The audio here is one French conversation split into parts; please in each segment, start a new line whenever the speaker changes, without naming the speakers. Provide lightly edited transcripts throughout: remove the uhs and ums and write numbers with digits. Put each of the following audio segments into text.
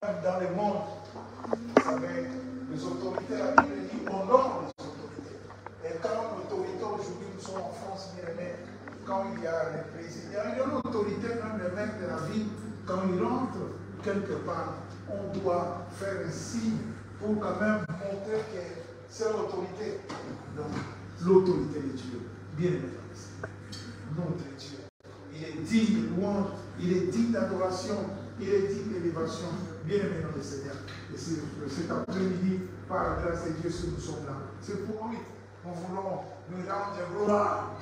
même dans le monde, vous savez, les autorités, la Bible dit honore les autorités. Et quand l'autorité, aujourd'hui, nous sommes en France, bien aimés, quand il y a les présidents, il y a une autorité, même les maires de la ville, quand ils rentrent quelque part, on doit faire un signe pour quand même montrer que c'est l'autorité. Donc, l'autorité de Dieu, bien aimé, notre Dieu. Il est digne de louange, il est digne d'adoration, il est digne d'élévation. Bien aimé dans le Seigneur. Et cet après-midi, par la grâce de Dieu, si nous sommes là, c'est pour lui. Nous voulons lui rendre gloire.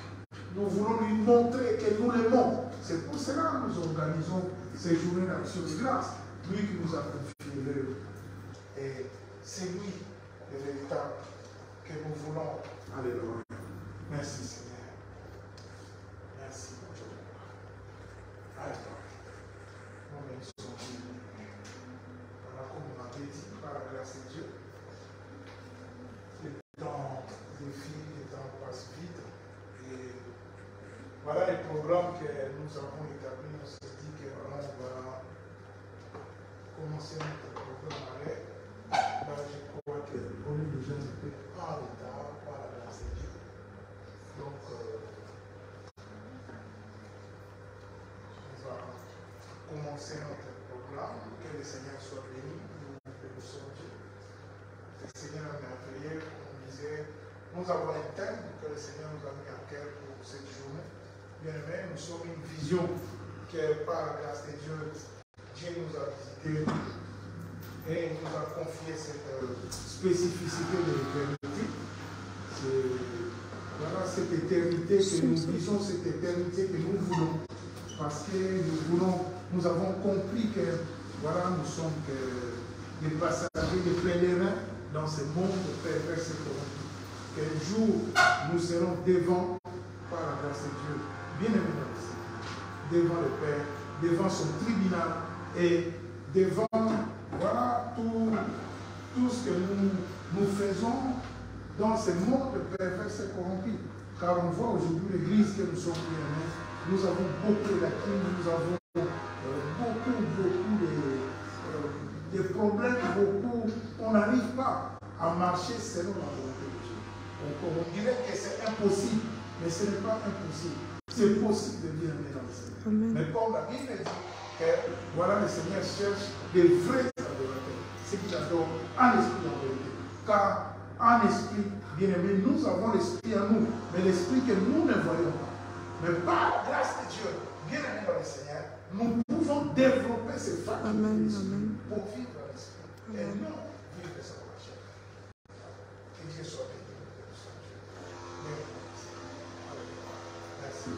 Nous voulons lui montrer que nous l'aimons. C'est pour cela que nous organisons ces journées d'action de grâce. Lui qui nous a confié l'œuvre. Et c'est lui, le véritable, que nous voulons. Alléluia. Merci Seigneur. Merci mon Dieu. Alléluia. Nous bénissons Dieu. Voilà, comme on avait dit, par la grâce de Dieu, le temps défile, le temps passe vite. Et voilà les programmes que nous avons établis. On s'est dit que voilà, on va commencer notre programme à l'air. Là, je crois qu'on est déjà un peu en retard par la grâce de Dieu. Donc, on va commencer notre programme. Que le Seigneur soit béni. Nous bénissons Dieu. Le Seigneur est merveilleux. Comme on disait, nous avons un thème que le Seigneur nous a mis à cœur pour cette journée. Bien aimé, nous sommes une vision que par la grâce de Dieu, Dieu nous a visité et nous a confié cette spécificité de l'éternité. Voilà cette éternité que nous visons, cette éternité que nous voulons. Parce que nous avons compris que voilà, nous sommes des passagers, des pèlerins dans ce monde pervers et corrompu. Qu'un jour, nous serons devant, par la grâce de Dieu, bien aimé dans le Seigneur, devant le Père, devant son tribunal et devant, voilà, tout ce que nous faisons dans ce monde pervers et corrompu. Car on voit aujourd'hui l'église que nous sommes bien aimés, nous avons beaucoup de lacunes, nous avons beaucoup de problèmes, on n'arrive pas à marcher selon la volonté de Dieu. On dirait que c'est impossible, mais ce n'est pas impossible. C'est possible de bien aimer dans le Seigneur. Mais comme la Bible dit que voilà, le Seigneur cherche des vrais adorateurs, ceux qui adorent en esprit et en vérité. Car en esprit, bien aimé, nous avons l'esprit en nous, mais l'esprit que nous ne voyons pas. Mais par la grâce de Dieu, bien aimé dans le Seigneur, nous pouvons développer ces facultés pour vivre dans l'esprit. Et non vivre de sa chair. Que Dieu soit béni. Merci.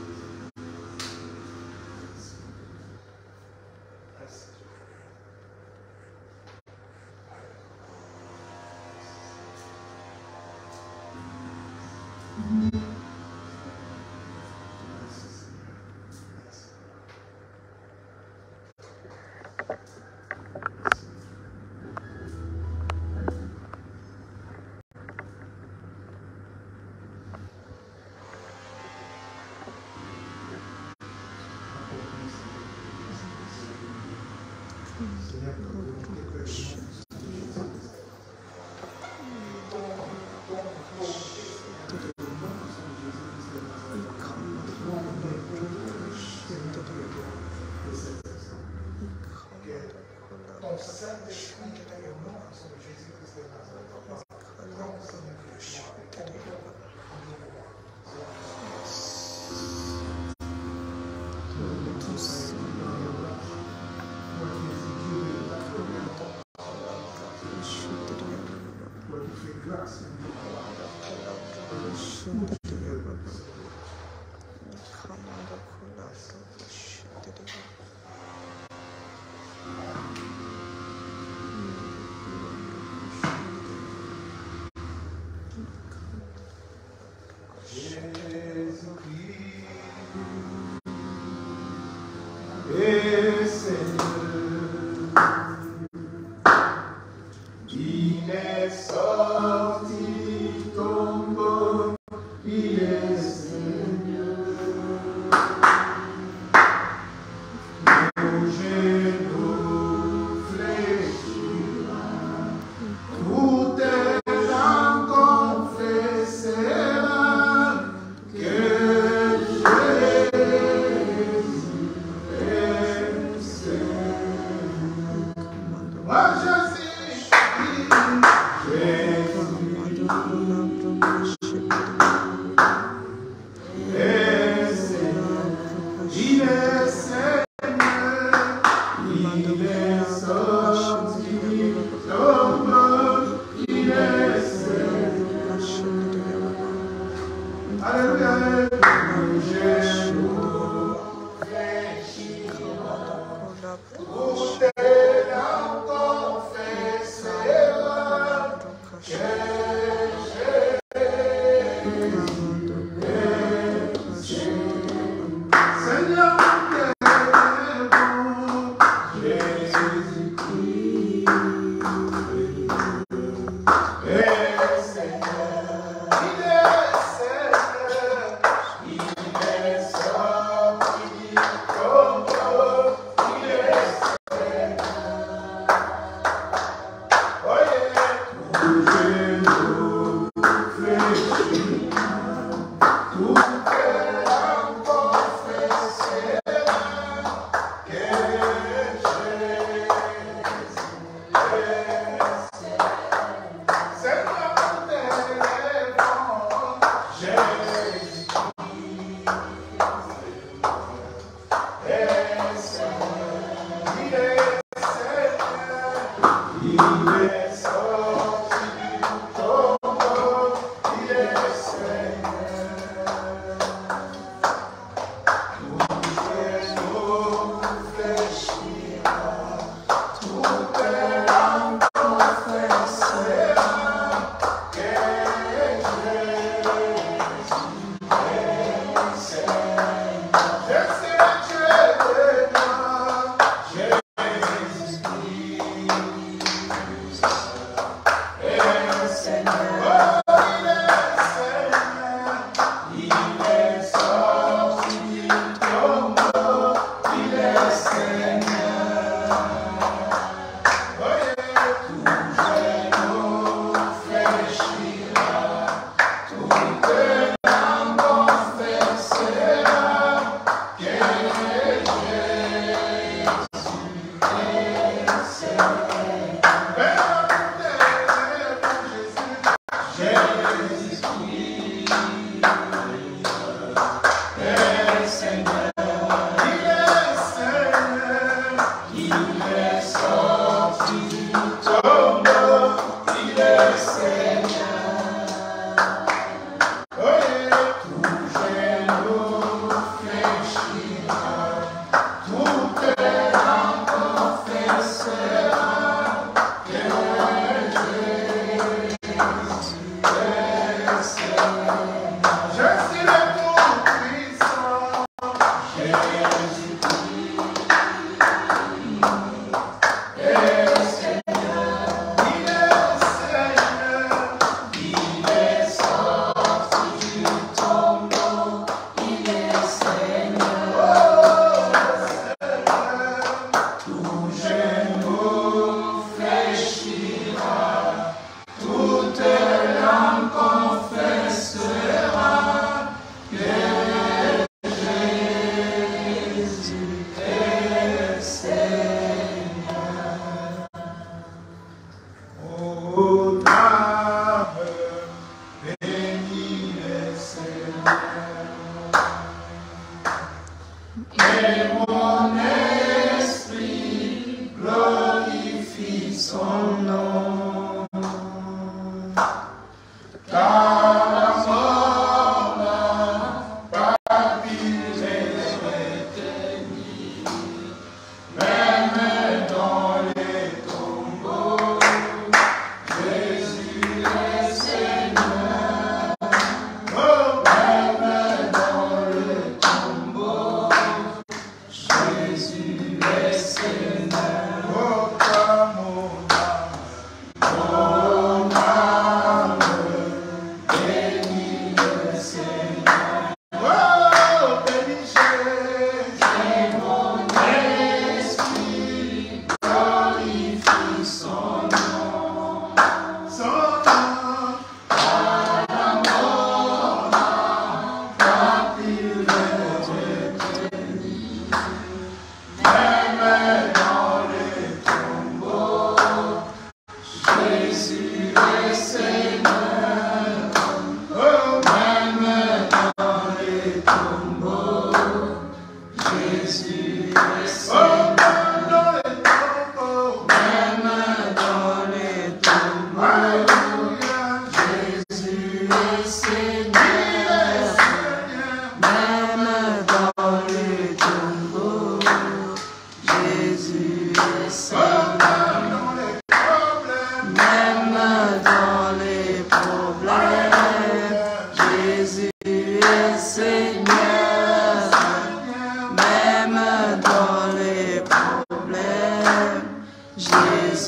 Merci.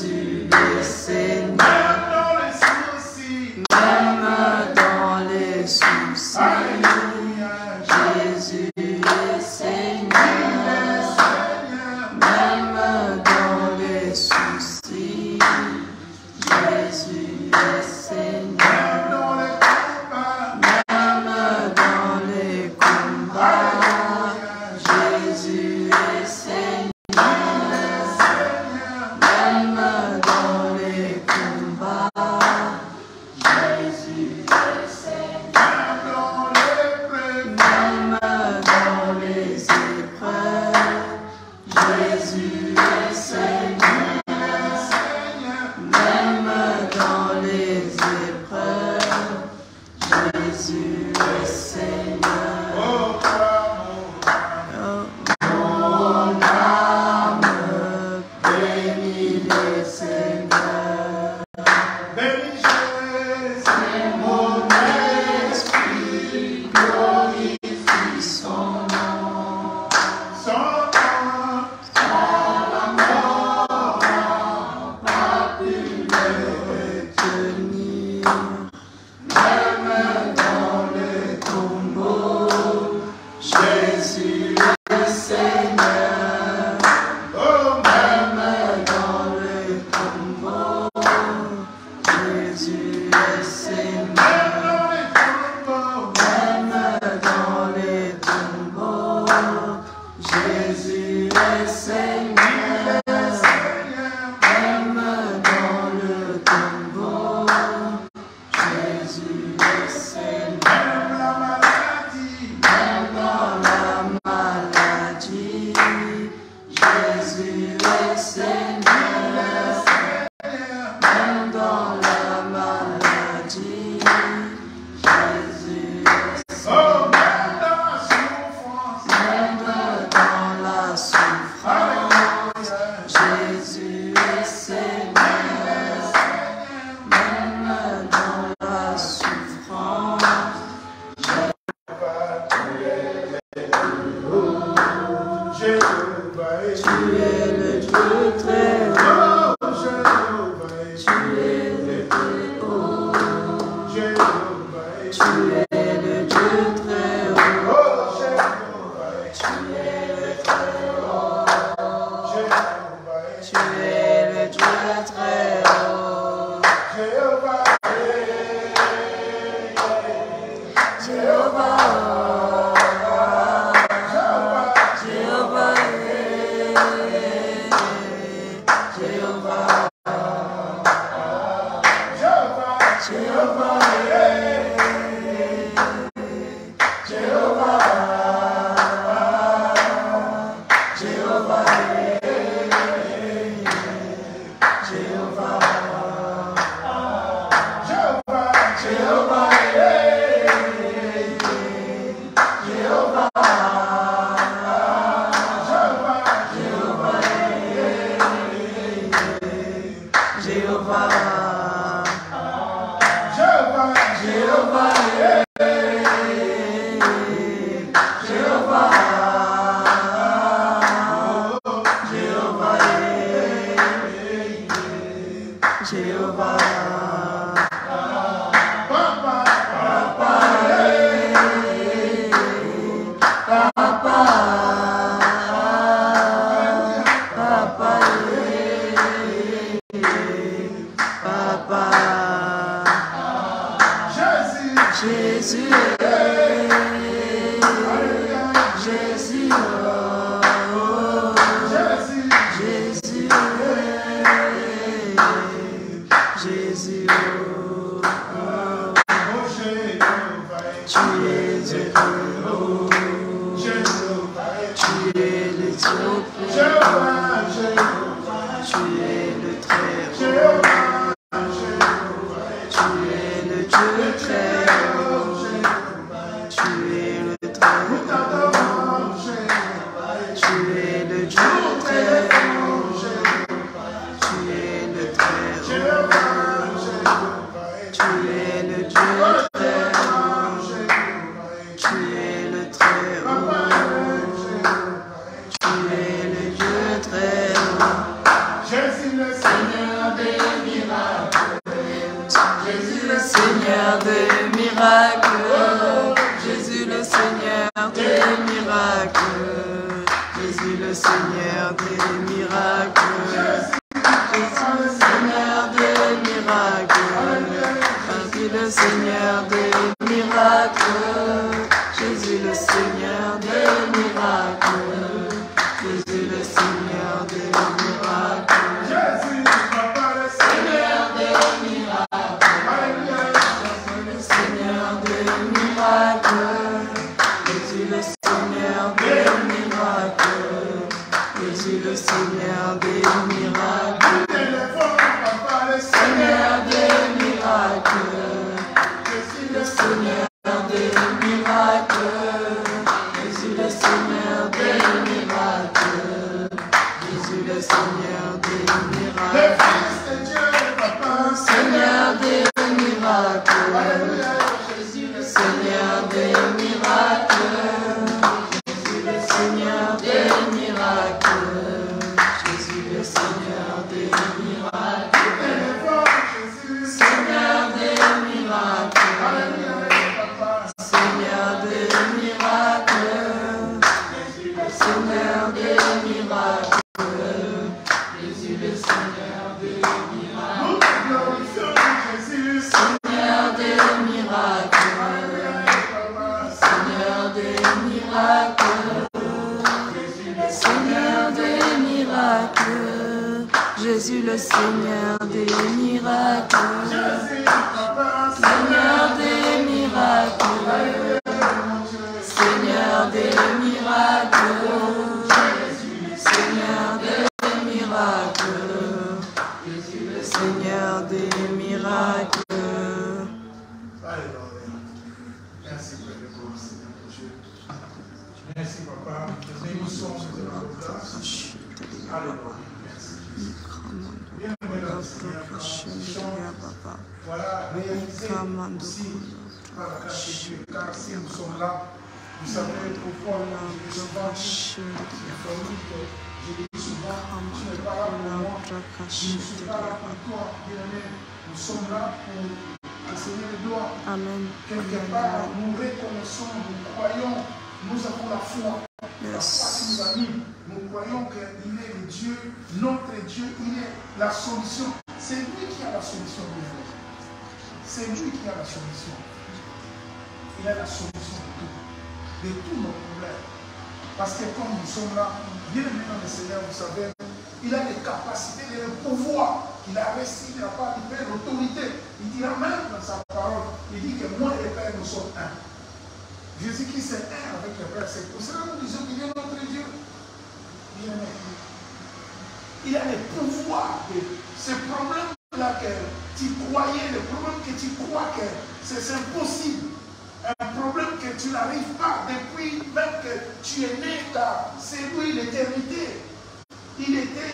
Jésus est Seigneur. Même dans les soucis. Jésus est Seigneur. Même dans les soucis. Jésus est Seigneur. Même dans les combats. Jésus est Seigneur. Même dans les combats. Jésus est Seigneur. Même dans les épreuves. Jésus est Seigneur. Même dans les épreuves. Jésus est Seigneur. Mon âme bénit le Seigneur. Mon esprit glorifie son nom. Sans la mort n'a pas pu le retenir. Même dans le tombeau, Jésus est Seigneur. Même dans le tombeau, Jésus est Seigneur. Même dans les tombeaux, Jésus est Seigneur. Même dans le tombeau, Jésus est Seigneur. Même dans la maladie, Jésus est Seigneur. Même dans la maladie, Jésus est Seigneur. Même dans la souffrance, Jésus est Seigneur. Même dans la souffrance, tu es le Dieu très haut. Tu es le très haut. Tu es le Dieu très haut. Tu es le très haut. Tu es le Dieu très haut. Jéhovah. Jéhovah. Jéhovah.
Jésus le Seigneur.
Seigneur des miracles, Jésus le Seigneur des miracles, Jésus le Seigneur des miracles, Jésus le Seigneur des miracles, Jésus le Seigneur des miracles, Jésus le Seigneur des miracles, Jésus le Seigneur des miracles,
Jésus, papa, le Seigneur des miracles.
le Seigneur des miracles, Jésus le Seigneur des miracles, Jésus le Seigneur des miracles, Seigneur des miracles, Jésus le Seigneur des miracles, Jésus le Seigneur des miracles, Jésus le Seigneur des miracles, Seigneur des miracles, Jésus le Seigneur des miracles, Jésus le Seigneur des miracles, Jésus le Seigneur des miracles, Seigneur des miracles, Seigneur des miracles, Seigneur des miracles, Jésus le Seigneur des miracles, Seigneur des miracles, Seigneur des miracles, Seigneur des miracles, Jésus le Seigneur des miracles, Seigneur des miracles, Seigneur des miracles, Seigneur des miracles, Jésus le Seigneur des miracles.
Alléluia. Merci pour le beau Seigneur mon Dieu. Merci papa. Nous sommes de la grâce. Alléluia. Merci. Bien-aimé dans le Seigneur, voilà, réalisé aussi par la grâce de Dieu. Car si nous sommes là, vous savez pourquoi je dis souvent, je dis souvent, tu n'es pas là pour moi, je ne suis pas là pour toi, bien-aimé. Nous sommes là pour le Seigneur de gloire.
Amen.
Quelque part, nous reconnaissons, nous croyons, nous avons la foi. La foi qui nous anime. Nous croyons qu'il est le Dieu, notre Dieu, il est la solution. C'est lui qui a la solution. C'est lui qui a la solution. Il a la solution de tous nos problèmes. Parce que comme nous sommes là, bien aimé dans le Seigneur, vous savez, il a les capacités et le pouvoir. Il a reçu de la part du Père l'autorité. Il dira même dans sa parole, il dit que moi et le Père, nous sommes un. Jésus-Christ est un avec le Père. C'est pour cela que nous disons qu'il est notre Dieu. Bien aimé. Il a le pouvoir de ce problème-là que tu croyais, le problème que tu crois que c'est impossible. Un problème que tu n'arrives pas depuis même que tu es né, car c'est lui l'éternité. Il était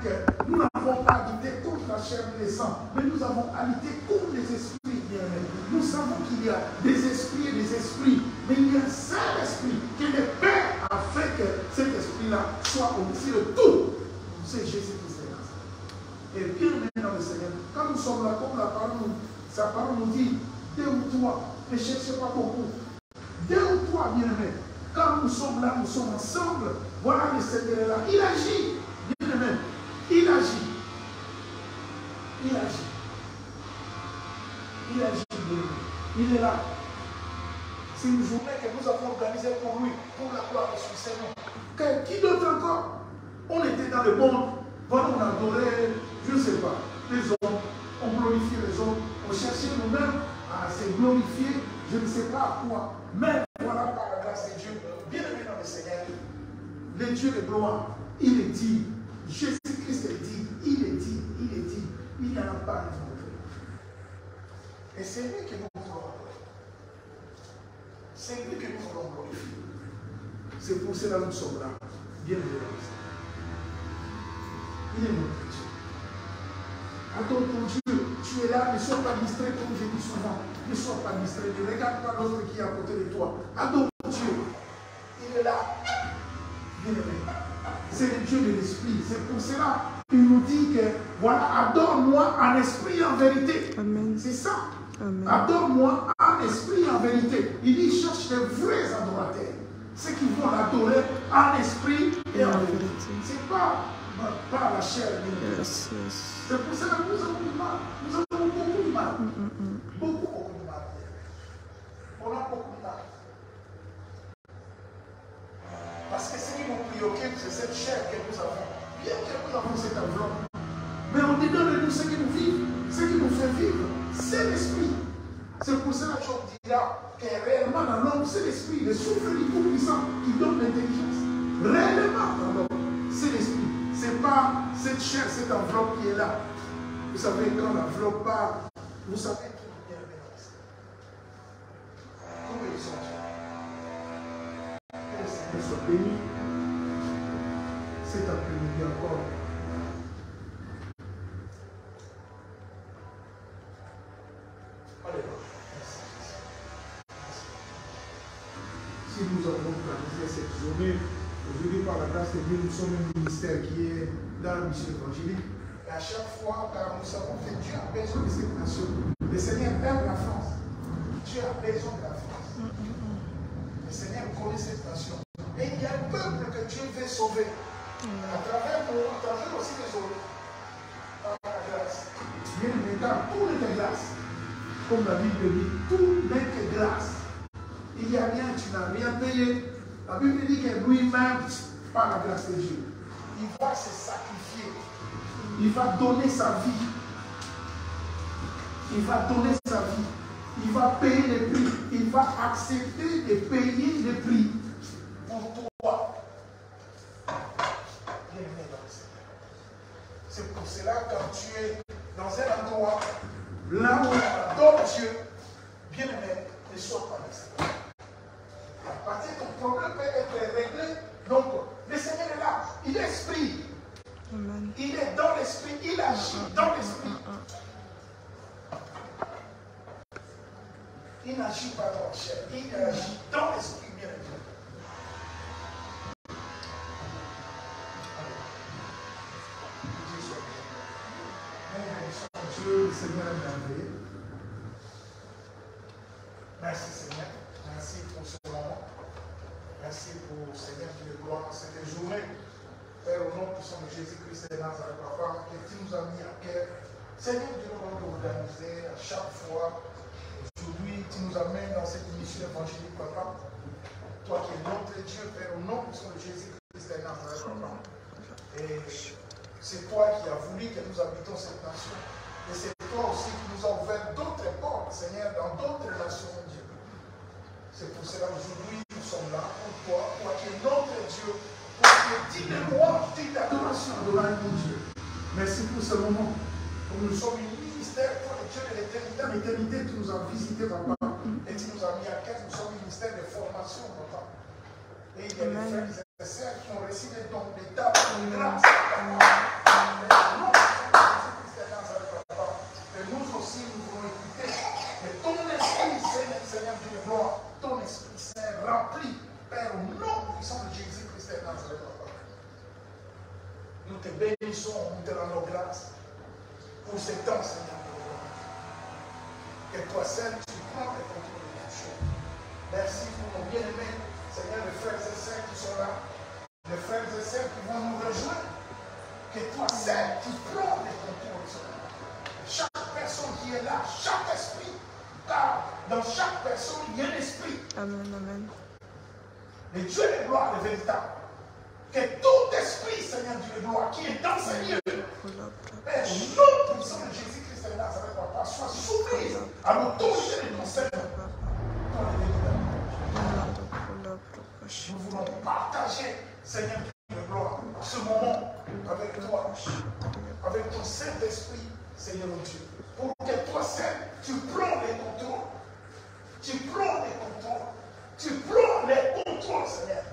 que nous n'avons pas habité contre la chair et le sang, mais nous avons habité contre les esprits. Nous savons qu'il y a des esprits et des esprits, mais il y a un seul esprit que le Père a fait que cet esprit-là soit au-dessus de tout. C'est Jésus-Christ. Et bien maintenant le Seigneur, quand nous sommes là, comme sa parole nous dit, 2 ou 3, ne cherchez pas beaucoup. 2 ou 3, bien-aimés. Quand nous sommes là, nous sommes ensemble. Voilà le Seigneur est là. Il agit. Bien-aimés. Il agit. Il agit. Il agit, bien-aimés. Il est là. C'est une journée que nous avons organisée pour lui, pour la gloire de son Seigneur. Qui d'autre encore? On était dans le monde. Voilà, on adorait, je ne sais pas, les hommes. On glorifiait les hommes. On cherchait nous-mêmes à se glorifier, je ne sais pas quoi. Mais voilà, par la grâce de Dieu, bien aimé dans le Seigneur, le Dieu de gloire, il est dit, Jésus-Christ est dit, il est dit, il est dit, il n'y en a pas de autre. Et c'est lui que nous voulons adorer. C'est lui que nous voulons glorifier. C'est pour cela que nous sommes là, bien aimé dans le Seigneur. Il est notre Dieu. Attends ton Dieu, tu es là, ne sois pas distrait comme je dis souvent. Ne sois pas distrait, ne regarde pas l'autre qui est à côté de toi. Adore Dieu. Il est là. Bien-aimé. C'est le Dieu de l'esprit. C'est pour cela qu'il nous dit que, voilà, adore-moi en esprit et en vérité.
Amen.
C'est ça. Adore-moi en esprit et en vérité. Il dit, il cherche les vrais adorateurs. Ceux qui vont l'adorer en esprit et en vérité. Ce n'est pas la chair. C'est pour ça que nous avons du mal. Nous avons beaucoup de mal. Beaucoup de mal. On a beaucoup de mal. Parce que ce qui nous préoccupe, c'est cette chair que nous avons. Bien que nous avons cette enveloppe. Mais on dedans de nous, ce qui nous vit, ce qui nous fait vivre, c'est l'esprit. C'est pour cela que je dira que réellement dans l'homme, c'est l'esprit, le souffle du Tout-Puissant qui donne l'intelligence. Réellement dans l'homme, c'est l'esprit. Ce n'est pas cette chair, cette enveloppe qui est là. Vous savez, quand l'enveloppe part, vous savez qui est bien béni. Comment ils sont? Que le Seigneur soit béni. Cet après-midi encore. Alléluia. Si nous avons planifié cette journée, aujourd'hui par la grâce de Dieu, nous sommes un ministère qui est dans la mission évangélique. Et à chaque fois, car nous savons que Dieu a besoin de cette nation. Le Seigneur aime la France. Dieu a besoin de la France. Le Seigneur connaît cette nation. Et il y a un peuple que Dieu veut sauver. À travers nous, à travers aussi les autres. Par la grâce. Bien évidemment, tout n'est que grâce. Comme la Bible dit, tout n'est que grâce. Il n'y a rien, tu n'as rien payé. La Bible dit que lui-même, par la grâce de Dieu, il va se sacrifier. Il va donner sa vie. Il va donner sa vie. Il va payer le prix. Il va accepter de payer le prix pour toi. Bien-aimé dans le Seigneur. C'est pour cela quand tu es dans un endroit, là où on adore Dieu, bien-aimé, ne sois pas le Seigneur. Parce que ton problème peut être réglé. Donc, le Seigneur est là. Il est esprit. Amen. Il est dans l'esprit. Il agit dans l'esprit. Il n'agit pas dans la chair. Il agit dans l'esprit. Bien aimé. Dieu, le Seigneur est merveilleux. Merci Seigneur. Merci pour ce moment. Merci pour Seigneur Dieu de gloire cette journée. Père, au nom puissant de Jésus-Christ de Nazareth, Papa, que tu nous as mis à cœur. Seigneur Dieu, nous allons organiser à chaque fois. Aujourd'hui, tu nous amènes dans cette mission évangélique, Papa. Toi qui es notre Dieu, Père, au nom puissant de Jésus-Christ de Nazareth, Papa. Et c'est toi qui as voulu que nous habitons cette nation. Et c'est toi aussi qui nous a ouvert d'autres portes, Seigneur, dans d'autres nations, Dieu. C'est pour cela aujourd'hui, nous sommes là pour toi, toi qui es notre Dieu, pour que digne de louange, digne d'adoration, adorant mon Dieu. Merci pour ce moment. Comme nous sommes un ministère, toi le Dieu de l'éternité, en éternité, tu nous as visité, Papa, et tu nous as mis à cœur. Nous sommes un ministère de formation, Papa. Et il y a des frères et sœurs qui ont reçu des dons, des tables, de grâce, et nous aussi, nous voulons écouter. Et ton esprit, Seigneur Dieu de gloire, ton esprit Saint rempli, Père, au nom puissant de Jésus-Christ de Nazareth, Papa. Nous te bénissons, nous te rendons grâce pour ce temps, Seigneur de gloire. Que toi seul, tu prends le contrôle de toutes choses. Merci pour nos bien-aimés, Seigneur, les frères et sœurs qui sont là, les frères et sœurs qui vont nous rejoindre. Que toi seul, tu prends le contrôle, Seigneur. Chaque personne qui est là, chaque esprit, car dans chaque personne, il y a un esprit. Amen, amen. Le Dieu de gloire, le véritable. Que tout esprit, Seigneur Dieu de gloire, qui est dans ces lieux, Père, au nom puissant de Jésus-Christ de Nazareth, Papa, soit soumis à l'autorité de ton Seigneur. Nous voulons partager, Seigneur Dieu de gloire, ce moment avec toi, avec ton Saint-Esprit. Seigneur mon Dieu, pour que toi seul, tu prends les contrôles. Tu prends les contrôles. Tu prends les contrôles, Seigneur.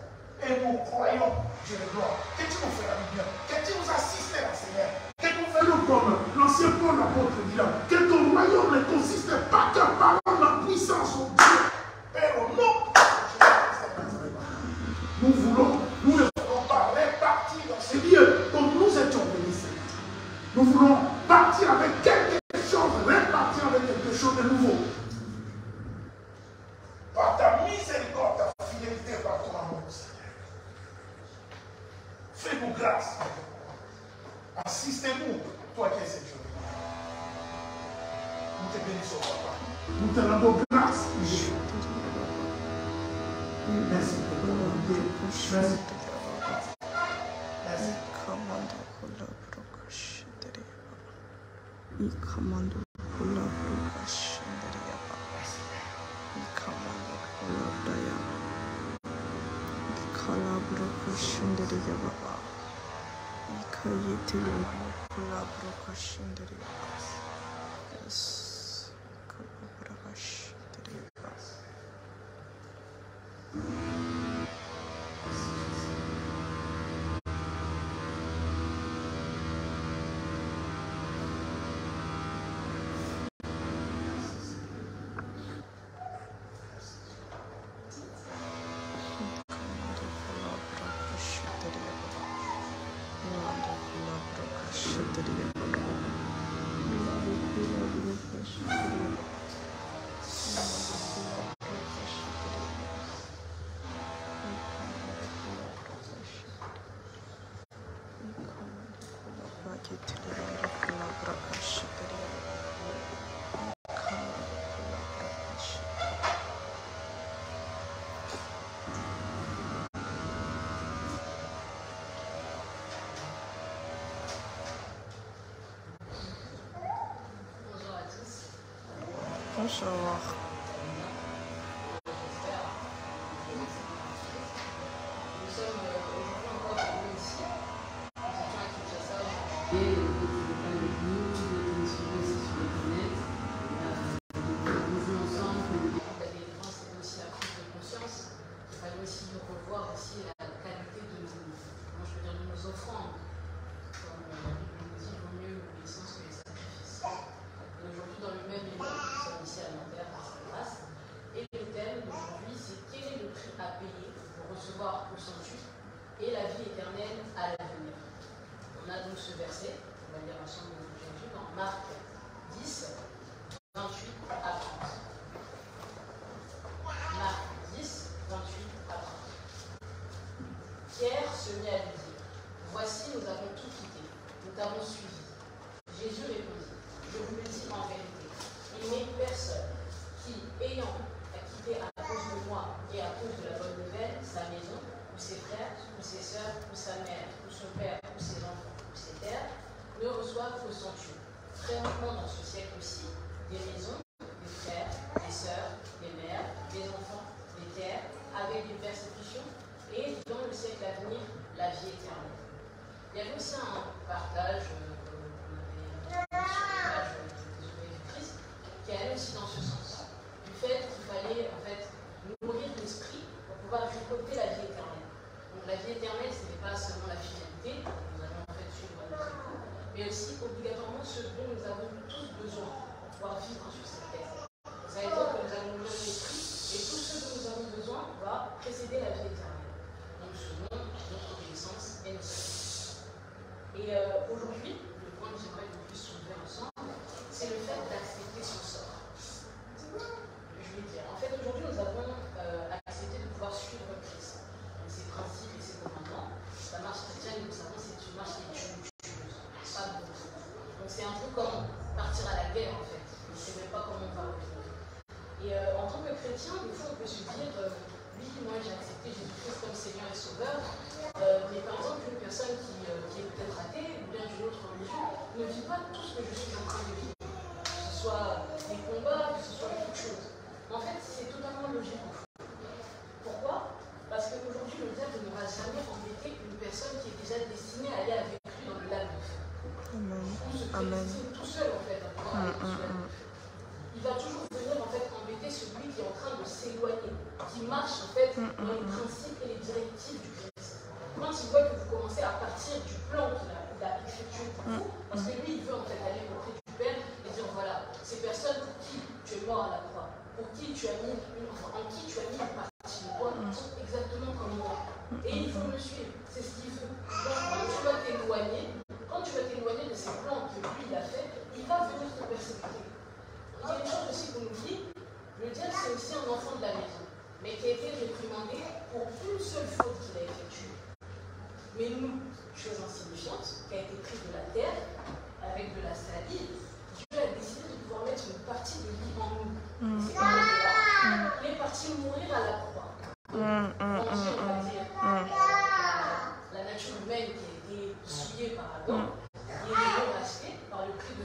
Et nous croyons, Dieu de gloire, que tu nous feras du bien, que tu nous assisteras, Seigneur. Que nous faisons comme l'ancien Paul l'apôtre dit là, que ton royaume ne consiste pas qu'à par la puissance, au Dieu. Père, au nom de Jésus-Christ, nous ne voulons pas répartir dans ces lieux comme nous étions venus, Seigneur. Nous voulons partir avec quelque chose, repartir avec quelque chose de nouveau. bénissons, papa. Nous te rendons grâce, Jésus. Merci pour ton bonté. Merci. Merci.
Bonsoir.
Et la vie éternelle à l'avenir. On a donc ce verset, on va lire ensemble Jésus dans Marc 10, 28 à 30. Marc 10, 28 à 30. Pierre se mit à lui dire, voici, nous avons tout quitté, nous t'avons suivi. Jésus répondit, je vous le dis en vérité, il n'est personne qui, ayant quitté à cause de moi et à cause de la bonne nouvelle, sa maison, ou ses frères, ou ses sœurs, ou sa mère, ou son père, ou ses enfants, ou ses terres, ne reçoivent qu'au centuple. Très rarement dans ce siècle aussi, des maisons, des frères, des sœurs, des mères, des enfants, des terres, avec des persécutions, et dans le siècle à venir, la vie éternelle. Il y avait aussi un partage qu'on avait sur la page des ouvriers du Christ, qui allait aussi dans ce sens, du fait qu'il fallait en fait nourrir l'esprit pour pouvoir récolter la vie éternelle. Donc la vie éternelle, ce n'est pas seulement la finalité, nous allons en fait suivre notre écoute, mais aussi obligatoirement ce dont nous avons tous besoin pour pouvoir vivre sur cette terre. Ça veut dire que nous allons nourrir l'esprit et tout ce dont nous avons besoin va précéder la vie éternelle. Donc selon notre obéissance et nos sacrifices. Et aujourd'hui, le point que j'aimerais qu'on puisse soulever ensemble, c'est le fait d'accepter son sort. Je vais dire, en fait aujourd'hui nous avons accepté de pouvoir suivre Christ. Ses principes et ses commandements. La marche chrétienne, nous savons, c'est une marche qui est tumultueuse, pas de bon. Donc c'est un peu comme partir à la guerre en fait. On ne sait même pas comment on va revenir. Et en tant que chrétien, des fois on peut se dire, oui, moi j'ai accepté Jésus-Christ comme Seigneur et Sauveur, mais par exemple une personne qui est peut-être athée ou bien d'une autre religion ne vit pas tout ce que je suis en train de vivre. Que ce soit des combats, que ce soit quelque chose. En fait, c'est totalement logique. Pourquoi ? Parce qu'aujourd'hui, le diable ne va jamais embêter une personne qui est déjà destinée à aller avec lui dans le lac de feu.
Amen.
Tout seul, en fait, il va toujours venir en fait embêter celui qui est en train de s'éloigner, qui marche en fait dans les principes et les directives du Christ. Quand il voit que vous commencez à partir du plan qu'il a effectué pour vous, parce que lui, il veut en fait aller auprès du Père et dire voilà, ces personnes pour qui tu es mort à la croix, pour qui tu as mis en qui tu as mis une partie de toi, sont exactement comme moi. Et il faut me suivre, c'est ce qu'il veut. Donc quand tu vas t'éloigner de ces plans que lui il a fait, il va venir te persécuter. Il y a une chose aussi qu'on oublie, le diable c'est aussi un enfant de la maison, mais qui a été réprimandé pour une seule faute qu'il a effectuée. Mais nous, chose insignifiante, qui a été prise de la terre, avec de la salive, Dieu a décidé de pouvoir mettre une partie de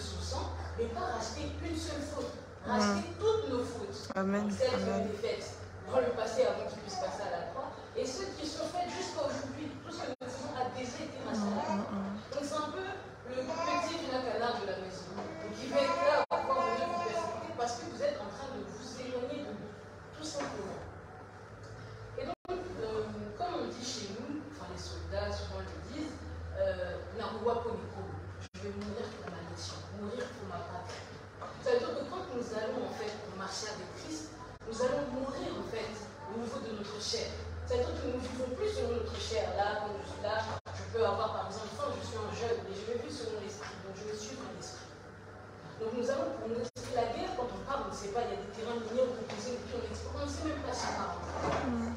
son sang, mais pas racheter une seule faute, racheter toutes nos fautes.
Amen.
Celles qui ont
Amen.
été faites dans le passé avant qu'ils puissent passer à la croix, et ceux qui sont faites jusqu'à aujourd'hui. Tout ce que nous faisons a déjà été racheté à la croix. Donc c'est un peu le petit vilain canard de la maison, qui va être là à pouvoir venir vous persécuter parce que vous êtes en train de vous éloigner de lui, tout simplement. Et donc, comme on dit chez nous, enfin les soldats souvent le disent, je vais mourir pour ma nation, mourir pour ma patrie. Ça veut dire que quand nous allons en fait marcher avec Christ, nous allons mourir en fait au niveau de notre chair. Ça veut dire que nous ne vivons plus selon notre chair. Là, quand je suis là, je peux avoir par exemple faim, je suis un jeune, mais je vais vivre selon l'esprit, donc je vais suivre l'esprit. Donc nous allons pour nous expliquer la guerre, quand on parle, on ne sait pas, il y a des terrains miniers proposés, et puis on explique, on ne sait même pas si on parle.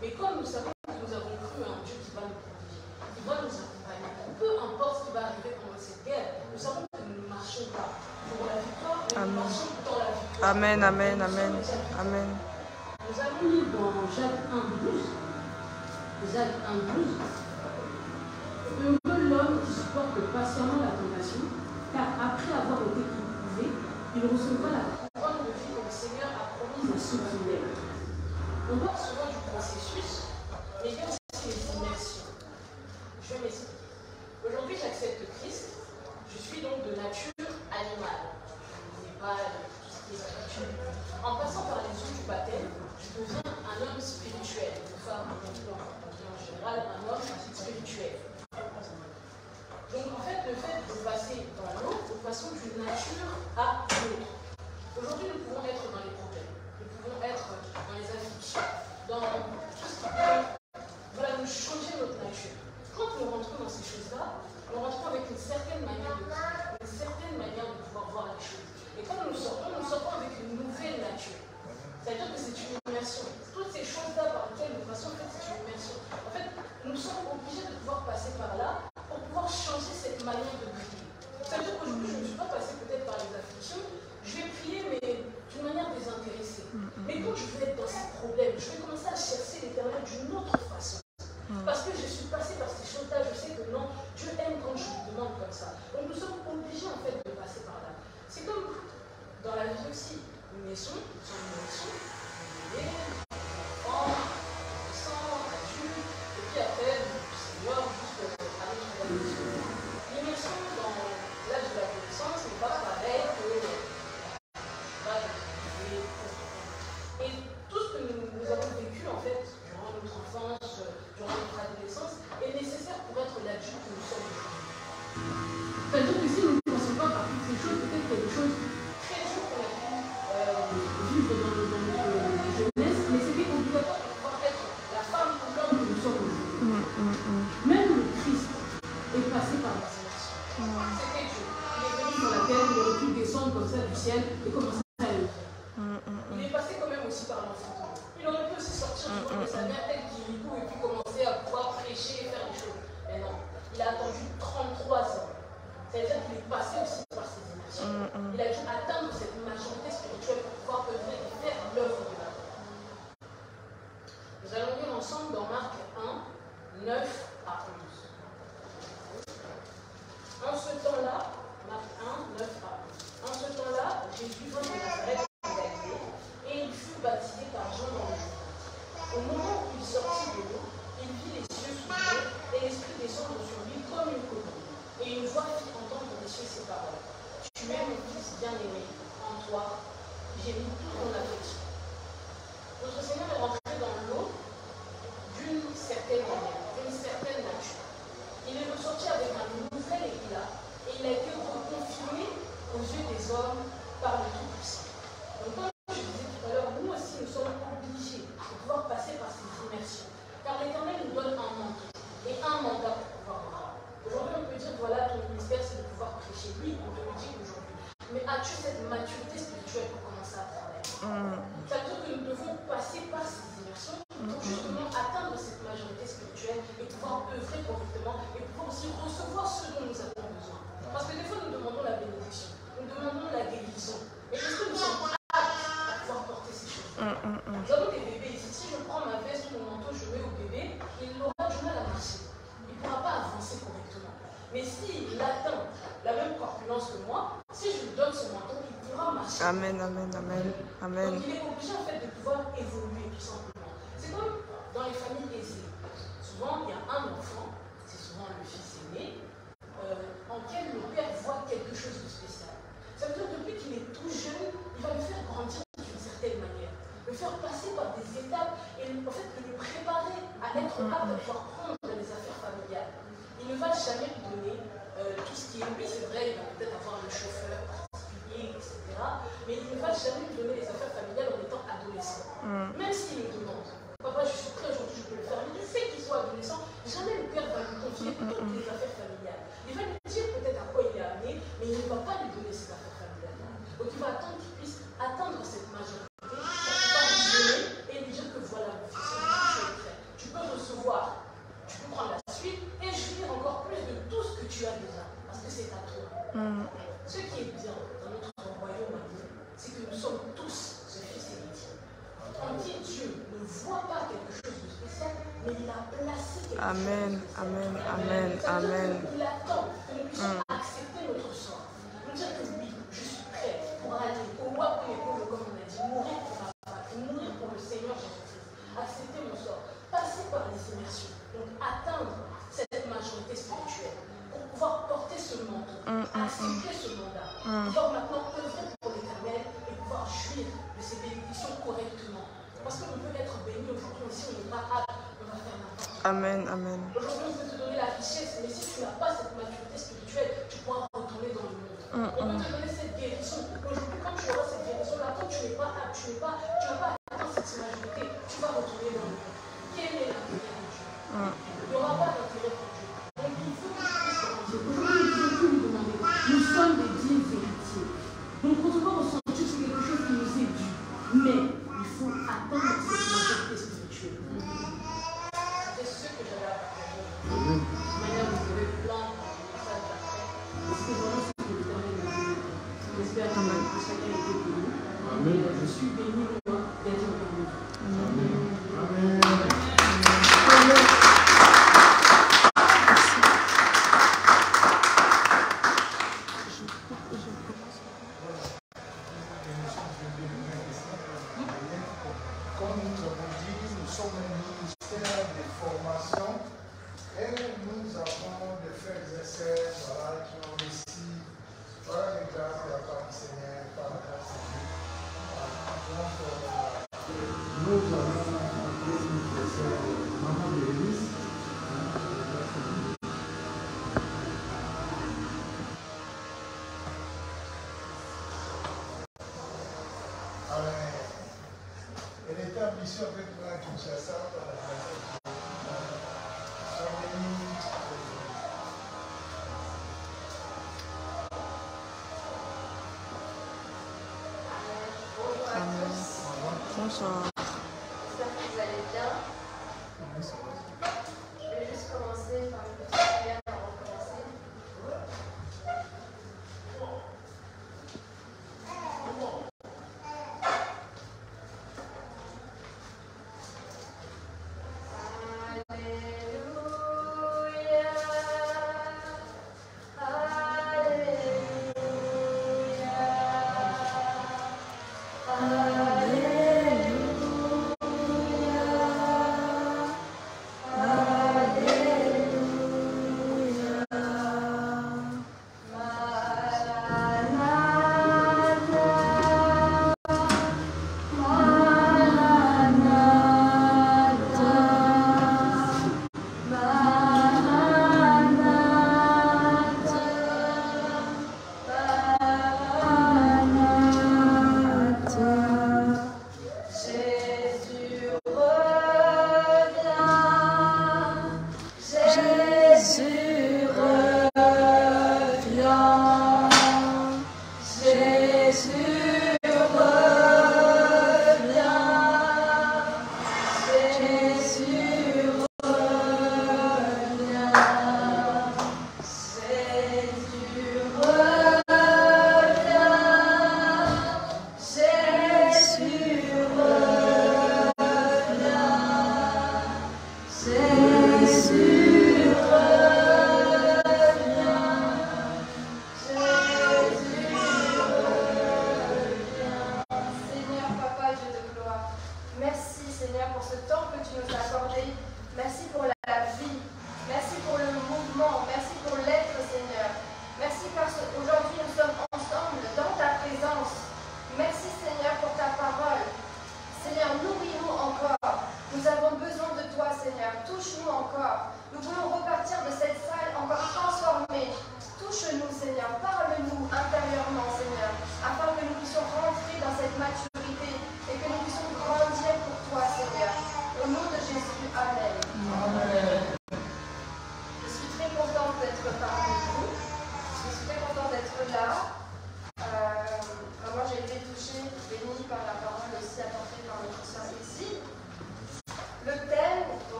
Mais comme nous savons que nous avons cru à un Dieu qui va nous protéger, qui va nous accompagner, peu importe ce qui va arriver pendant cette guerre, nous savons que nous ne marchons pas pour la victoire, mais nous marchons dans la victoire.
Amen, amen, amen, amen.
Nous allons lire dans Jacques 1,12. Jacques 1,12. Heureux l'homme qui supporte patiemment la tentation, car après avoir été éprouvé, il recevra la couronne de vie que le Seigneur a promise à ceux qui l'aiment. On parle souvent du processus, mais il y a aussi les immersions. Je vais m'expliquer. Aujourd'hui, j'accepte Christ. Je suis donc de nature animale. Je n'ai pas tout ce qui est spirituel. En passant par les eaux du baptême, je deviens un homme spirituel. Une femme, en général, un homme spirituel. Donc en fait, le fait de passer dans l'eau, nous passons d'une nature à l'autre. Aujourd'hui, nous pouvons être dans les problèmes, nous pouvons être dans les afflictions, dans tout ce qui peut nous changer notre nature. Quand nous rentrons dans ces choses-là, nous rentrons avec une certaine manière de vivre, une certaine manière de pouvoir voir les choses. Et quand nous sortons avec une nouvelle nature. C'est-à-dire que c'est une immersion. Toutes ces choses-là par lesquelles nous passons, en fait, c'est une immersion. En fait, nous sommes obligés de pouvoir passer par là pour pouvoir changer cette manière de prier. C'est-à-dire qu'aujourd'hui, je ne suis pas passée peut-être par les afflictions, je vais prier, mais d'une manière désintéressée. Mais quand je vais être dans ces problèmes, je vais commencer à chercher l'Éternel d'une autre façon. Parce que je suis passée par ces choses-là, je sais que non, Dieu aime quand je lui demande comme ça. Donc nous sommes obligés en fait de passer par là. C'est comme dans la vie aussi. Nous naissons, nous sommes une naissons, on est né, enfant, adolescent, adulte, et puis après, senior, jusqu'à notre adolescence. L'immersion dans l'âge de l'adolescence n'est pas pareil que et tout ce que nous avons vécu en fait durant notre enfance, durant notre adolescence, est nécessaire pour être l'adulte que nous sommes aujourd'hui. C'est-à-dire que si nous ne passons pas par toutes ces choses, peut-être quelque chose très dur qu'on a pu vivre dans notre jeunesse, mais c'était obligatoire de pouvoir être la femme ou l'homme que nous sommes aujourd'hui. Même le Christ est passé par la sélection. C'était Dieu. Il est venu sur la terre, il aurait pu descendre comme ça du ciel et commencer à le faire. Il est passé quand même aussi par l'enfantement. Il aurait pu aussi sortir du corps de sa mère, telle qu'il y et puis commencer à pouvoir prêcher et faire des choses. Mais non, il a attendu 33 ans. C'est-à-dire qu'il est passé aussi par ces immersions. Il a dû atteindre cette majorité spirituelle pour pouvoir œuvrer et faire l'œuvre de la foi. Nous allons lire ensemble dans Marc 1, 9 à 11. En ce temps-là, Marc 1, 9 à 11. En ce temps-là, Jésus vint de Nazareth en Galilée et il fut baptisé par Jean dans le Jourdain. Au moment où il sortit de l'eau, il vit les cieux s'ouvrir et l'Esprit descendre sur lui comme une colombe. Et une voix fit entendre des cieux ces paroles. Tu es mon fils bien-aimé, en toi, j'ai mis toute mon affection. Notre Seigneur est rentré dans l'eau d'une certaine manière, d'une certaine nature. Il est ressorti avec un nouvel éclat et il a été reconfirmé aux yeux des hommes par le Tout-Puissant. Donc, comme je disais tout à l'heure, nous aussi nous sommes obligés de pouvoir passer par ces immersions. Car l'Éternel nous donne un manteau et un mandat pour pouvoir voir. Aujourd'hui, on peut dire, voilà, ton ministère, c'est de pouvoir prêcher. Oui, on peut le dire aujourd'hui. Mais as-tu cette maturité spirituelle pour commencer à travailler? Ça veut dire que nous devons passer par ces immersions pour justement atteindre cette majorité spirituelle et pouvoir œuvrer correctement et pouvoir aussi recevoir ce dont nous avons besoin. Parce que des fois, nous demandons la bénédiction, nous demandons la guérison. Mais est-ce que nous sommes aptes à pouvoir porter ces choses? Nous avons des bébés ici. Si je prends ma veste ou mon manteau, je mets au bébé, il aura du mal à marcher. Il ne pourra pas avancer correctement. Mais s'il atteint la même corpulence que moi, si je lui puissant.
Amen, amen, amen, amen.
Donc il est obligé en fait de pouvoir évoluer tout simplement. C'est comme dans les familles aisées. Souvent, il y a un enfant, c'est souvent le fils aîné, en quel le père voit quelque chose de spécial. Ça veut dire que depuis qu'il est tout jeune, il va le faire grandir d'une certaine manière, le faire passer par des étapes et en fait de le préparer à être apte à pouvoir prendre les affaires familiales. Il ne va jamais lui donner tout ce qui est lui, c'est vrai, il va peut-être avoir le chauffeur particulier, etc. Mais il ne va jamais lui donner les affaires familiales en étant adolescent. Même s'il le demande. Papa, je suis prêt aujourd'hui, je peux le faire. Mais du fait qu'il soit adolescent, jamais le père va lui confier toutes les affaires familiales. Il va lui dire peut-être à quoi il est amené, mais il ne va pas lui donner ses affaires familiales. Donc il va attendre qu'il puisse atteindre cette majorité pour pouvoir lui donner et lui dire que voilà, mon fils, tu es prêt. Tu peux recevoir, tu peux prendre la suite et jouir encore plus de tout ce que tu as déjà, parce que c'est à toi. Ce qui est bien dans notre royaume, c'est que nous sommes tous ce fils héritier. En qui Dieu ne voit pas quelque chose de spécial, mais il a placé quelque chose.
Amen, amen, amen, amen.
Il attend que nous puissions accepter notre sort. Nous dire que oui, je suis prêt pour aller au roi pour l'épaule, comme on a dit, mourir pour ma patrie, mourir pour le Seigneur Jésus-Christ, accepter mon sort, passer par les immersions, donc atteindre cette majorité spirituelle, pour pouvoir porter ce manteau, accepter ce mandat, pouvoir maintenant œuvrer pour l'Éternel et pouvoir jouir de ces bénédictions correctement. Parce qu'on peut être béni aujourd'hui, si on n'est pas apte, on va faire n'importe quoi.
Amen, amen.
Aujourd'hui, on peut te donner la richesse, mais si tu n'as pas cette maturité spirituelle, tu pourras retourner dans le monde. On peut te donner cette guérison. Aujourd'hui, quand tu auras cette guérison-là, quand tu n'es pas apte, tu n'as pas atteint cette majorité, tu vas retourner dans le monde. Quel est l'intérêt de Dieu? Il n'y aura pas d'intérêt pour Dieu. Donc il faut que tu puisses grandir. Aujourd'hui, nous devons lui demander. Nous sommes des dignes héritiers. Donc recevoir au sanctuaire, c'est quelque chose qui nous est dû. Mais il faut atteindre cette maturité spirituelle. C'est ce que j'avais à partager. De toute manière, vous avez plein de messages après. Mais c'est vraiment ce que l'Éternel m'a dit. J'espère que chacun a été béni. Et je suis béni, moi, d'être parmi vous.
Amen. Comme nous avons dit, nous sommes un ministère de formation et nous avons des frères et sœurs qui ont réussi par les grâces de la part du Seigneur, par la grâce de Dieu. Donc, nous avons appelé une frères et sœurs maman de l'église. Elle était en mission avec moi à Kinshasa par la grâce de Dieu.
Bonsoir.
J'espère que vous allez bien. Je vais juste commencer par une petite prière avant de commencer.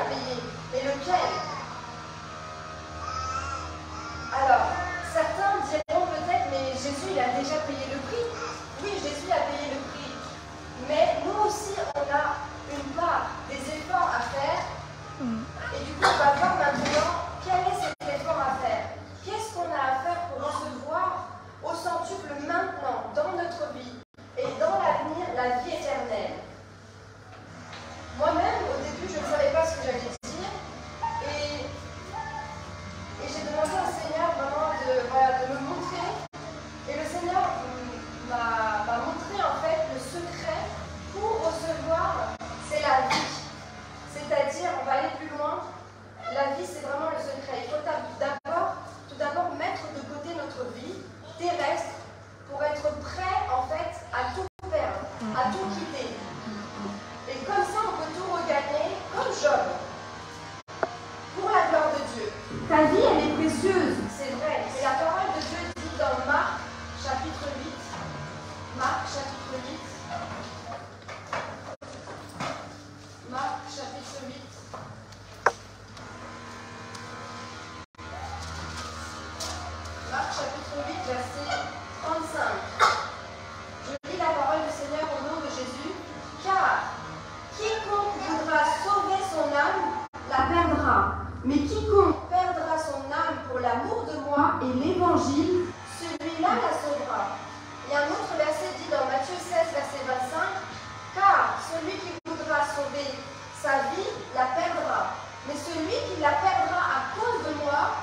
à payer. Mais lequel? Alors, certains diront peut-être, mais Jésus, il a déjà payé le prix. Oui, Jésus a payé le prix. Mais nous aussi, on a une part des efforts à faire. Et du coup, on va voir maintenant quel est cet effort à faire. Qu'est-ce qu'on a à faire pour recevoir au centuple maintenant, dans notre vie et dans l'avenir, la vie éternelle. Moi-même, au début, je ne savais pas ce que j'allais dire. Et j'ai demandé au Seigneur vraiment de me montrer. Et le Seigneur m'a montré en fait le secret pour recevoir, c'est la vie. C'est-à-dire, on va aller plus loin, la vie c'est vraiment le secret. Il faut tout d'abord mettre de côté notre vie terrestre pour être prêt en fait à tout perdre, à tout quitter. Et comme ça on peut tout regagner comme Job. Pour la gloire de Dieu. Ta vie elle est précieuse, c'est vrai. Et la parole de Dieu dit dans Marc chapitre 8. Marc chapitre 8. Marc chapitre 8. Marc chapitre 8, verset 35. Je lis la parole du Seigneur au nom de Jésus. Car quiconque voudra sauver son âme la perdra. Mais quiconque perdra son âme pour l'amour de moi et l'évangile, celui-là la sauvera. Et un autre verset dit dans Matthieu 16, verset 25. Car celui qui voudra sauver sa vie la perdra. Mais celui qui la perdra à cause de moi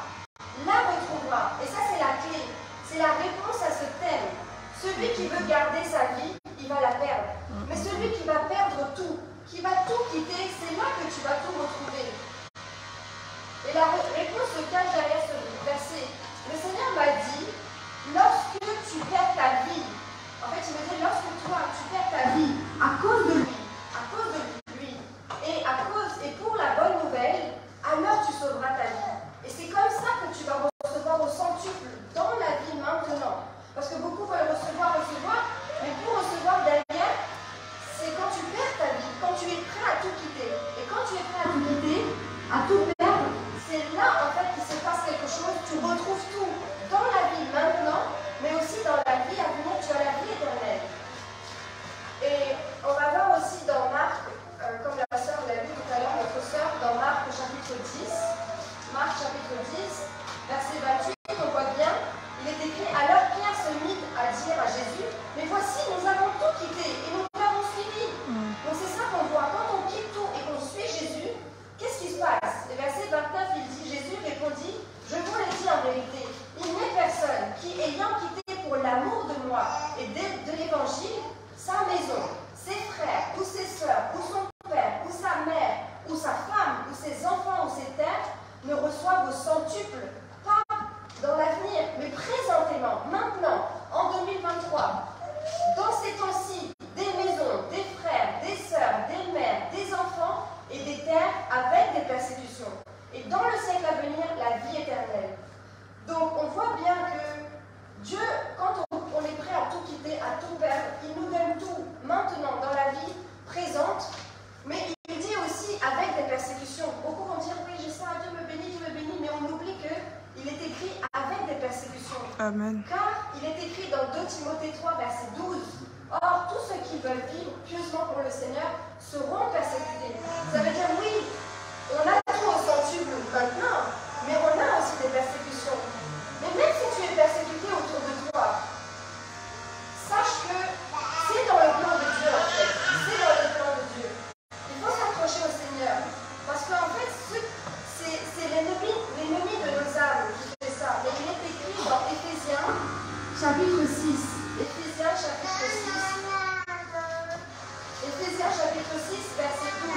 la retrouvera. Et ça, c'est la clé. C'est la réponse à ce thème. Celui qui veut garder sa vie, il va la perdre. Mais celui qui va perdre tout, qui va tout quitter, c'est là que tu vas tout retrouver. Et la réponse se cache derrière ce verset. Le Seigneur m'a dit, lorsque tu perds ta vie, en fait, il me dit, lorsque toi, tu perds ta vie à cause de lui, et pour la bonne nouvelle, alors tu sauveras ta vie. Et c'est comme ça que tu vas recevoir au centuple dans la vie maintenant. Parce que beaucoup veulent recevoir, mais pour recevoir derrière, c'est quand tu perds ta vie, quand tu es prêt à tout quitter. Et quand tu es prêt à tout quitter, à tout perdre, c'est là en fait qu'il se passe quelque chose, tu retrouves tout dans la vie maintenant, mais aussi dans la vie à venir, tu as la vie éternelle. Et on va voir aussi dans Marc, comme la sœur l'a vu tout à l'heure, notre sœur, dans Marc chapitre 10, Marc chapitre 10, verset 28, on voit bien, il est écrit, alors Pierre se mit à dire à Jésus, mais voici, nous avons tout quitté et nous l'avons suivi. Donc c'est ça qu'on voit, quand on quitte tout et qu'on suit Jésus, qu'est-ce qui se passe? Et verset 29, il dit, Jésus répondit, je vous le dis en vérité, il n'est personne qui, ayant quitté pour l'amour de moi et de l'évangile, sa maison, ses frères ou ses sœurs, ou son père, ou sa mère, ou sa femme, ou ses enfants, ou ses terres, ne reçoivent au centuple, pas dans l'avenir, mais présentement, maintenant, en 2023, dans ces temps-ci, des maisons, des frères, des sœurs, des mères, des enfants et des terres avec des persécutions. Et dans le siècle à venir, la vie éternelle. Donc, on voit bien que Dieu, quand on est prêt à tout quitter, à tout perdre, il nous donne tout maintenant dans la vie présente, mais il dit aussi avec des persécutions. Beaucoup vont dire, oui, j'ai ça, Dieu me bénit, mais on oublie qu'il est écrit avec des persécutions.
Amen.
Car il est écrit dans 2 Timothée 3, verset 12, or, tous ceux qui veulent vivre pieusement pour le Seigneur seront persécutés. Ça veut dire, oui, on a tout au centuple maintenant, mais on a aussi des persécutions. Mais même si tu es persécuté autour de toi, sache que c'est dans le plan de Dieu en fait. C'est dans le plan de Dieu. Il faut s'accrocher au Seigneur. Parce qu'en fait, c'est l'ennemi de nos âmes qui fait ça. Mais il est écrit dans Éphésiens chapitre 6. Éphésiens chapitre 6. Éphésiens chapitre 6, verset 12.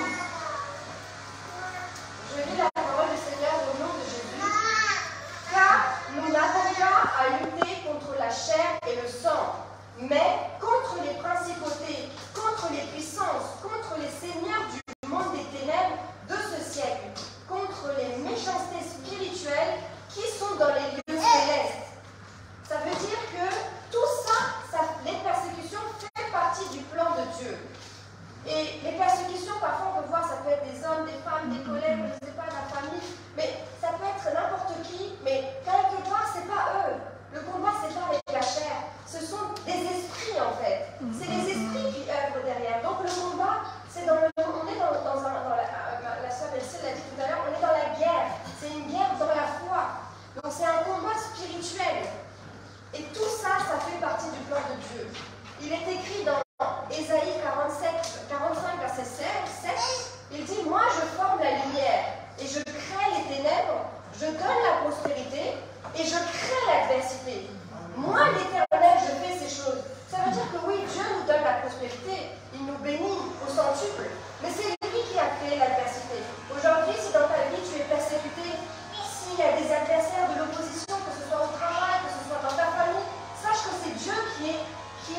je donne la prospérité et je crée l'adversité. Moi, l'Éternel, je fais ces choses. Ça veut dire que oui, Dieu nous donne la prospérité, il nous bénit au centuple, mais c'est lui qui a créé l'adversité. Aujourd'hui, si dans ta vie tu es persécuté, s'il y a des adversaires de l'opposition, que ce soit au travail, que ce soit dans ta famille, sache que c'est Dieu qui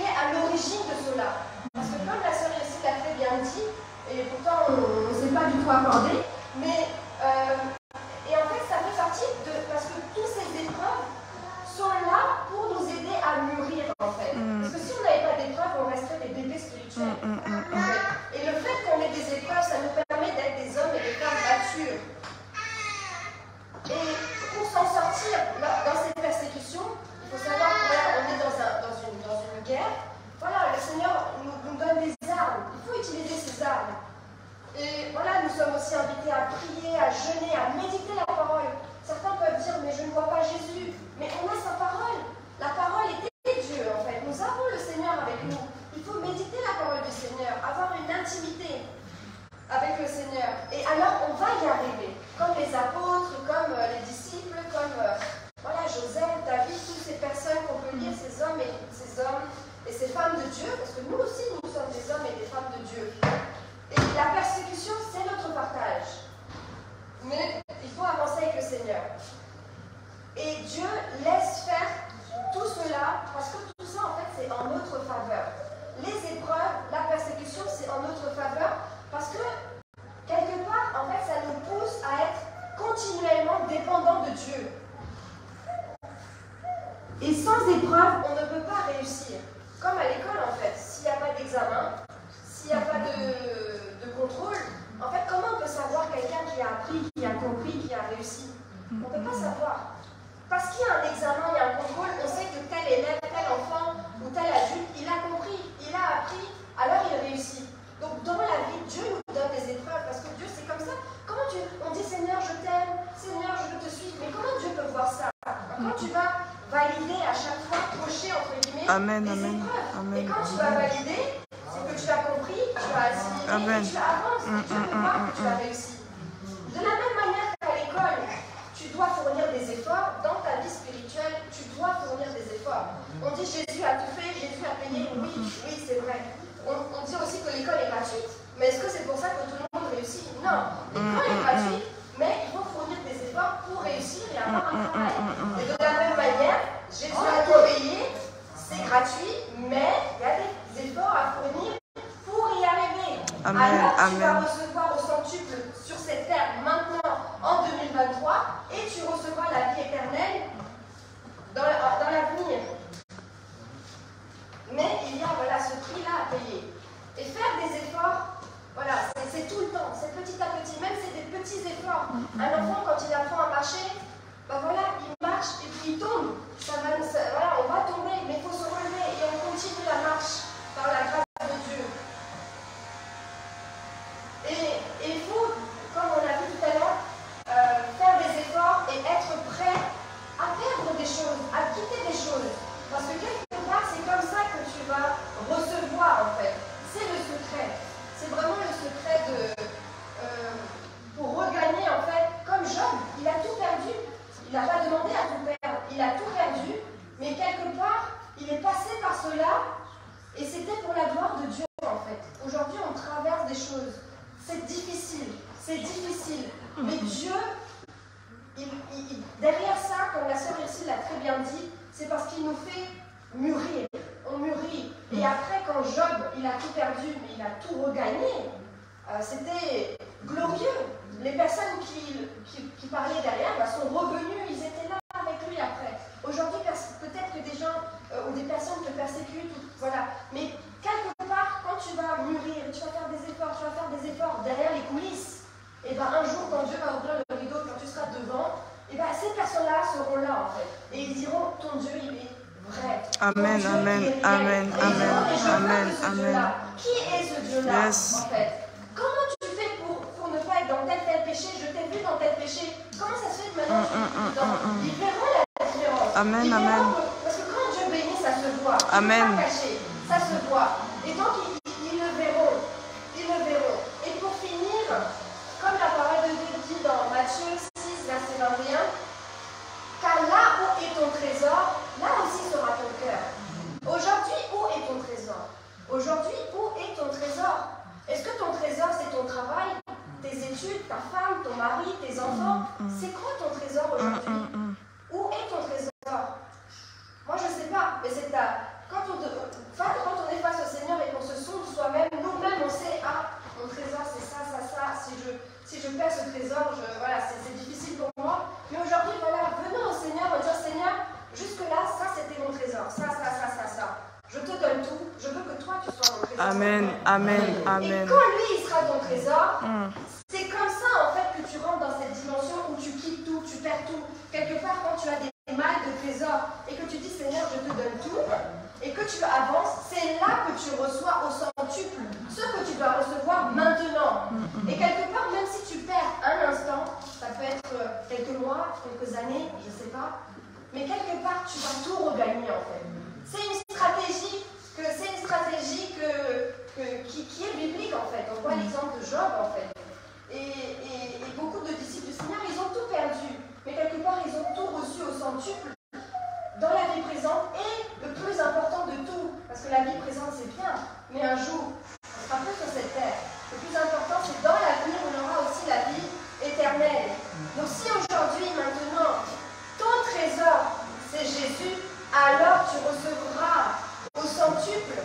est à l'origine de cela. Parce que comme la sœur ici l'a très bien dit, et pourtant on ne s'est pas du tout accordé, mais et en fait ça fait partie de... parce que toutes ces épreuves sont là pour nous aider à mûrir en fait. Parce que si on n'avait pas d'épreuves, on resterait des bébés spirituels. Et le fait qu'on ait des épreuves, ça nous permet d'être des hommes et des femmes matures. Et pour s'en sortir dans cette persécution, il faut savoir qu'on est dans une guerre. Voilà, le Seigneur nous donne des armes. Il faut utiliser ces armes. Et voilà, nous sommes aussi invités à prier, à jeûner, à méditer la parole. Certains peuvent dire, mais je ne vois pas Jésus. Mais on a sa parole. La parole est Dieu, en fait. Nous avons le Seigneur avec nous. Il faut méditer la parole du Seigneur, avoir une intimité avec le Seigneur. Et alors, on va y arriver. Comme les apôtres, comme les disciples, comme voilà, Joseph, David, toutes ces personnes qu'on peut lire, ces hommes et ces femmes de Dieu, parce que nous aussi, nous sommes des hommes et des femmes de Dieu. Et la persécution, c'est notre partage. Mais il faut avancer avec le Seigneur. Et Dieu laisse faire tout cela, parce que tout ça, en fait, c'est en notre faveur. Les épreuves, la persécution, c'est en notre faveur, parce que, quelque part, en fait, ça nous pousse à être continuellement dépendants de Dieu. Et sans épreuve, on ne peut pas réussir. Comme à l'école, en fait. S'il n'y a pas d'examen, s'il n'y a pas de contrôle, en fait, comment on peut savoir quelqu'un qui a appris, qui a compris, qui a réussi? On ne peut pas savoir. Parce qu'il y a un examen, il y a un contrôle, on sait que tel élève, tel enfant ou tel adulte, il a compris, il a appris, alors il réussit. Donc dans la vie, Dieu nous donne des épreuves, parce que Dieu c'est comme ça. On dit Seigneur je t'aime, Seigneur je veux te suivre, mais comment Dieu peut voir ça? Quand tu vas valider à chaque fois, cocher entre guillemets, des épreuves.
Amen.
Et quand tu vas valider, c'est que tu as compris, tu as assimilé, et tu avances, et Dieu peut voir que tu as réussi. De la même manière qu'à l'école, tu dois fournir des efforts, dans ta vie spirituelle, tu dois fournir des efforts. On dit Jésus a tout fait, Jésus a payé, oui c'est vrai. On dit aussi que l'école est gratuite, mais est-ce que c'est pour ça que tout le monde réussit? Non, l'école est gratuite, mais il faut fournir des efforts pour réussir et avoir un travail. Et de la même manière, Jésus a tout payé, c'est gratuit, mais il y a des efforts à fournir pour y arriver. Alors tu vas recevoir au centuple sur cette terre maintenant en 2023 et tu recevras la vie éternelle dans l'avenir. Mais il y a voilà, ce prix-là à payer. Et faire des efforts, voilà, c'est tout le temps, c'est petit à petit, même c'est des petits efforts. Un enfant, quand il apprend à marcher, ben voilà, il marche et puis il tombe. Voilà, on va tomber, mais il faut se relever et on continue la marche par la grâce de Dieu. Et il faut, comme on a vu tout à l'heure, faire des efforts et être prêt à perdre des choses, à quitter des choses. Parce que quelque part, c'est comme ça que tu vas recevoir, en fait. C'est le secret. C'est vraiment le secret pour regagner, en fait, comme Job, il a tout perdu. Il n'a pas demandé à tout perdre. Il a tout perdu, mais quelque part, il est passé par cela, et c'était pour la gloire de Dieu, en fait. Aujourd'hui, on traverse des choses. C'est difficile. Mais Dieu, derrière ça, comme la sœur ici l'a très bien dit, c'est parce qu'il nous fait mûrir. On mûrit. Et après, quand Job, il a tout perdu, mais il a tout regagné, c'était glorieux. Les personnes qui parlaient derrière sont revenues, ils étaient là avec lui après. Aujourd'hui, peut-être que des gens ou des personnes te persécutent, voilà. Mais quelque part, quand tu vas mûrir, tu vas faire des efforts derrière les coulisses, et bien un jour, quand Dieu va ouvrir le rideau, quand tu seras devant, et bien ces personnes-là seront là en fait. Et ils diront, ton Dieu, il est vrai.
Amen.
Qui est ce Dieu-là, en fait? Comment tu fais pour ne pas être dans tel péché? Je t'ai vu dans tel péché. Comment ça se fait que maintenant je suis dans... Ils verront la différence.
Amen.
Parce que quand Dieu bénit, ça se voit.
Amen.
Pas caché, ça se voit. Et donc, ils le verront. Et pour finir, comme la parole de Dieu dit dans Matthieu 6, verset 21, ta femme, ton mari, tes enfants. C'est quoi ton trésor aujourd'hui? Où est ton trésor? Moi, je ne sais pas, mais c'est quand on est face au Seigneur et qu'on se sonde soi-même, nous-mêmes, on sait, ah, mon trésor, c'est ça, ça, ça. Si je perds ce trésor, voilà, c'est difficile pour moi. Mais aujourd'hui, voilà, venons au Seigneur et dire, Seigneur, jusque-là, ça, c'était mon trésor. Ça. Je te donne tout. Je veux que toi, tu sois mon trésor.
Amen, amen, amen.
Et quand lui, il sera ton trésor, c'est comme ça, en fait, que tu rentres dans cette dimension où tu quittes tout, tu perds tout. Quelque part, quand tu as des mal de trésor et que tu dis, Seigneur, je te donne tout, et que tu avances, c'est là que tu reçois au centuple ce que tu dois recevoir maintenant. Et quelque part, même si tu perds un instant, ça peut être quelques mois, quelques années, je ne sais pas, mais quelque part, tu vas tout regagner en fait. C'est une stratégie qui est biblique en fait. On voit l'exemple de Job en fait. Et beaucoup de disciples du Seigneur, ils ont tout perdu, mais quelque part, ils ont tout reçu au centuple dans la vie présente et le plus important de tout, parce que la vie présente c'est bien, mais un jour, on sera plus sur cette terre. Le plus important, c'est dans l'avenir, on aura aussi la vie éternelle. Donc si aujourd'hui, maintenant, ton trésor, c'est Jésus, alors tu recevras au centuple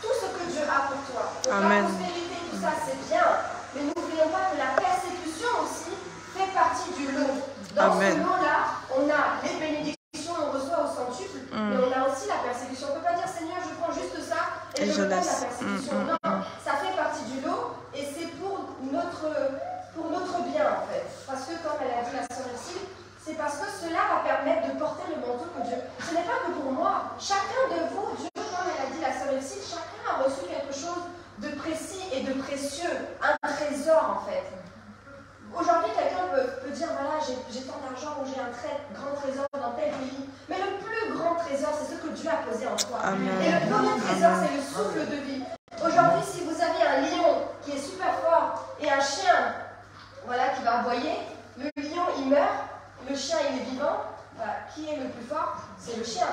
tout ce que Dieu a pour toi. Donc la prospérité, tout ça, c'est bien, mais n'oublions pas que la persécution aussi fait partie du lot. Dans ce lot-là, on a les bénédictions, on reçoit au centuple, mais on a aussi la persécution. On ne peut pas dire, Seigneur, je prends juste ça et je donne la persécution. Non, ça fait partie du lot et c'est pour notre bien, en fait. Parce que, comme elle a dit la sœur ici, c'est parce que cela va permettre de porter le manteau que Dieu... Ce n'est pas que pour moi. Chacun de vous, Dieu, comme elle a dit la sœur ici, chacun a reçu quelque chose de précis et de précieux. Un trésor, en fait. Aujourd'hui, quelqu'un peut dire, voilà, j'ai tant d'argent ou j'ai un très grand trésor dans tel pays. Mais le plus grand trésor, c'est ce que Dieu a posé en toi. Et le premier trésor, c'est le souffle de vie. Aujourd'hui, si vous avez un lion qui est super fort et un chien, voilà, qui va aboyer, le lion, il meurt, le chien, il est vivant. Qui est le plus fort? C'est le chien.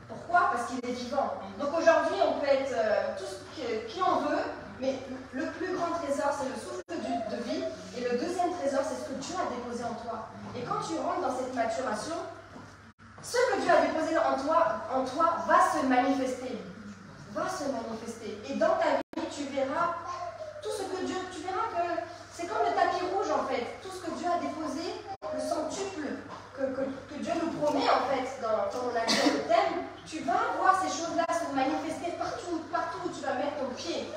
Pourquoi? Parce qu'il est vivant. Donc aujourd'hui, on peut être tous qui on veut, mais le plus grand trésor, c'est le souffle de vie. Et le deuxième trésor, c'est ce que Dieu a déposé en toi. Et quand tu rentres dans cette maturation, ce que Dieu a déposé en toi va se manifester. Va se manifester. Et dans ta vie, tu verras tout ce que Dieu... Tu verras que c'est comme le tapis rouge, en fait. Tout ce que Dieu a déposé, le centuple que Dieu nous promet, en fait, quand on a dit le thème, tu vas voir ces choses-là se manifester partout où tu vas mettre ton pied.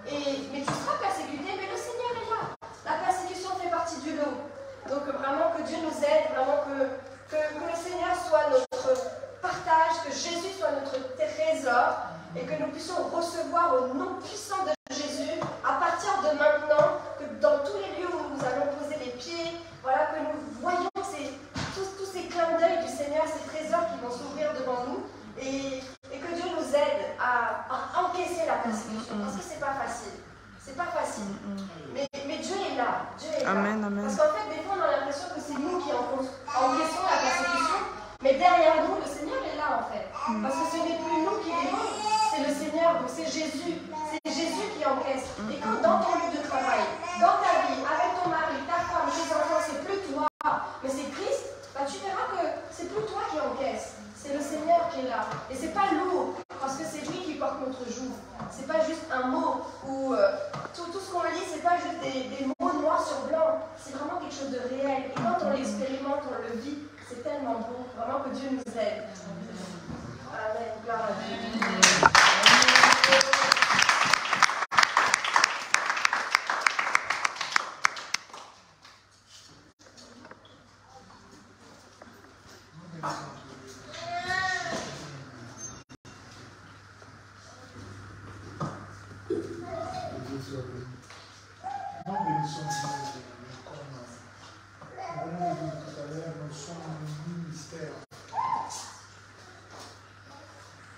Mais tu seras persécuté, mais le Seigneur est là. La persécution fait partie du lot. Donc vraiment que Dieu nous aide, vraiment que le Seigneur soit notre partage, que Jésus soit notre trésor et que nous puissions recevoir au nom puissant de Jésus à partir de maintenant, que dans tous les lieux où nous allons poser les pieds, voilà, que nous voyons tous ces clins d'œil du Seigneur, ces trésors qui vont s'ouvrir devant nous et que Dieu nous aide à encaisser la persécution parce que c'est pas facile. C'est pas facile. Mais Dieu est là. Dieu est là.
Amen, amen.
Parce qu'en fait, des fois, on a l'impression que c'est nous qui encaissons la persécution. Mais derrière nous, le Seigneur est là, en fait. Parce que ce n'est plus nous qui vivons, c'est le Seigneur. Donc c'est Jésus. C'est Jésus qui encaisse. Et quand dans ton lieu de travail, dans ta vie, avec ton mari, ta femme, tes enfants, c'est plus toi, mais c'est Christ, bah, tu verras que c'est plus toi qui encaisse. C'est le Seigneur qui est là. Et c'est pas lourd, parce que c'est lui qui porte notre joug. C'est pas juste un mot ou tout ce qu'on lit, c'est pas juste des mots noirs sur blanc. C'est vraiment quelque chose de réel. Et quand on l'expérimente, on le vit, c'est tellement beau. Vraiment que Dieu nous aide. Amen. Gloire à Dieu.
Nous bénissons Dieu, comme on l'a dit tout à l'heure, nous sommes un ministère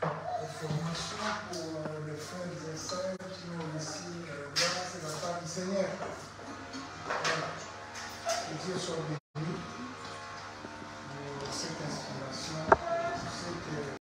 de formation pour les frères et sœurs qui ont reçu la grâce et la part du Seigneur. Voilà. Que Dieu soit béni.